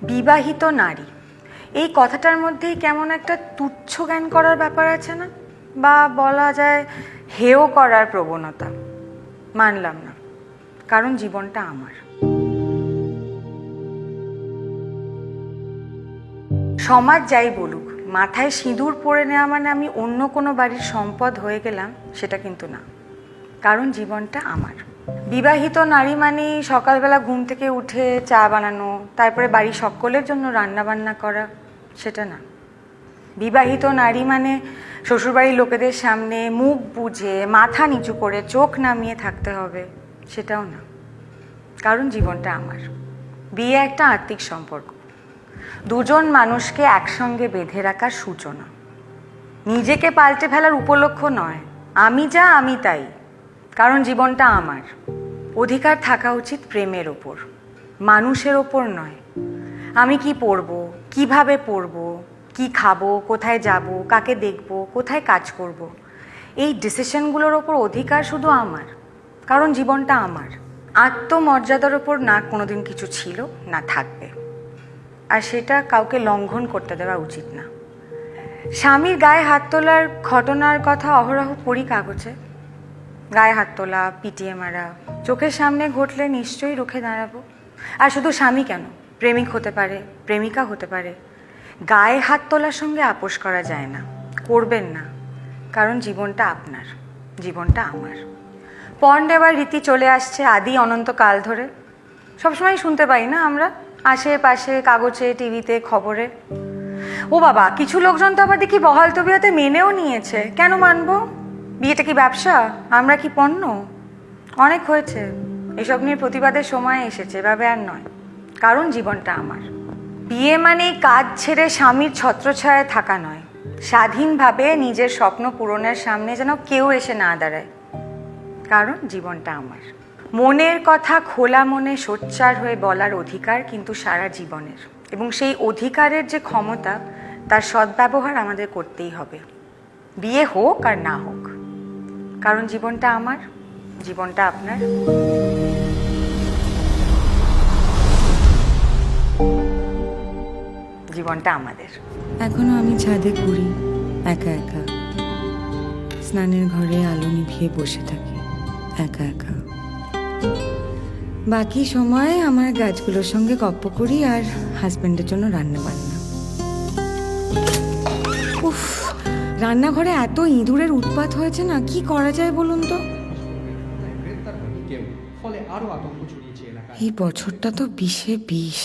বিবাহিত নারী, এই কথাটার মধ্যেই কেমন একটা তুচ্ছ জ্ঞান করার ব্যাপার আছে না, বা বলা যায় হেয় করার প্রবণতা। মানলাম না, কারণ জীবনটা আমার। সমাজ যাই বলুক, মাথায় সিঁদুর পরে নেওয়া মানে আমি অন্য কোনো বাড়ির সম্পদ হয়ে গেলাম, সেটা কিন্তু না, কারণ জীবনটা আমার। বিবাহিত নারী মানে সকালবেলা ঘুম থেকে উঠে চা বানানো, তারপরে বাড়ির সকলের জন্য রান্না বান্না করা, সেটা না। বিবাহিত নারী মানে শ্বশুরবাড়ির লোকেদের সামনে মুখ বুজে মাথা নিচু করে চোখ নামিয়ে থাকতে হবে, সেটাও না, কারণ জীবনটা আমার। বিয়ে একটা আত্মিক সম্পর্ক, দুজন মানুষকে একসঙ্গে বেঁধে রাখার সূচনা, নিজেকে পাল্টে ফেলার উপলক্ষ নয়। আমি যা আমি তাই, কারণ জীবনটা আমার। অধিকার থাকা উচিত প্রেমের ওপর, মানুষের ওপর নয়। আমি কি পরবো, কিভাবে পরবো, কি খাবো, কোথায় যাব, কাকে দেখব, কোথায় কাজ করব, এই ডিসিশনগুলোর ওপর অধিকার শুধু আমার, কারণ জীবনটা আমার। আত্মমর্যাদার ওপর না কোনোদিন কিছু ছিল, না থাকবে, আর সেটা কাউকে লঙ্ঘন করতে দেওয়া উচিত না। স্বামীর গায়ে হাত তোলার ঘটনার কথা অহরহ পড়ি কাগজে। গায়ে হাত তোলা, পিটিয়ে মারা, চোখের সামনে ঘটলে নিশ্চয়ই রুখে দাঁড়াবো। আর শুধু স্বামী কেন, প্রেমিক হতে পারে, প্রেমিকা হতে পারে। গায়ে হাত তোলার সঙ্গে আপোষ করা যায় না, করবেন না, কারণ জীবনটা আপনার, জীবনটা আমার। পণ দেওয়ার রীতি চলে আসছে আদি অনন্তকাল ধরে, সবসময় শুনতে পাই না আমরা, আশেপাশে, কাগজে, টিভিতে, খবরে। ও বাবা, কিছু লোকজন তো আবার দেখি বহাল তবিয়তে মেনেও নিয়েছে। কেন মানবো? বিয়েটা কি ব্যবসা? আমরা কি পণ্য? অনেক হয়েছে, এসব নিয়ে প্রতিবাদের সময় এসেছে, এভাবে আর নয়, কারণ জীবনটা আমার। বিয়ে মানে কাজ ছেড়ে স্বামীর ছত্রছায়ায় থাকা নয়, স্বাধীনভাবে নিজের স্বপ্ন পূরণের সামনে যেন কেউ এসে না দাঁড়ায়, কারণ জীবনটা আমার। মনের কথা খোলা মনে সোচ্চার হয়ে বলার অধিকার কিন্তু সারা জীবনের, এবং সেই অধিকারের যে ক্ষমতা, তার সদ্ব্যবহার আমাদের করতেই হবে, বিয়ে হোক আর না হোক, কারণ জীবনটা আমার, জীবনটা আপনার। জীবনটা আমাদের। এখনো আমি ছাদে ঘুরি একা একা, স্নানের ঘরে আলো নিভিয়ে বসে থাকি একা একা। বাকি সময় আমার গাছগুলোর সঙ্গে গপ্প করি আর হাজবেন্ডের জন্য রান্না বান্না। উফ, রান্নাঘরে এত ইঁদুরের উৎপাত হয়েছে না, কি করা যায় বলুন তো? এই বছরটা তো 20-এ 20।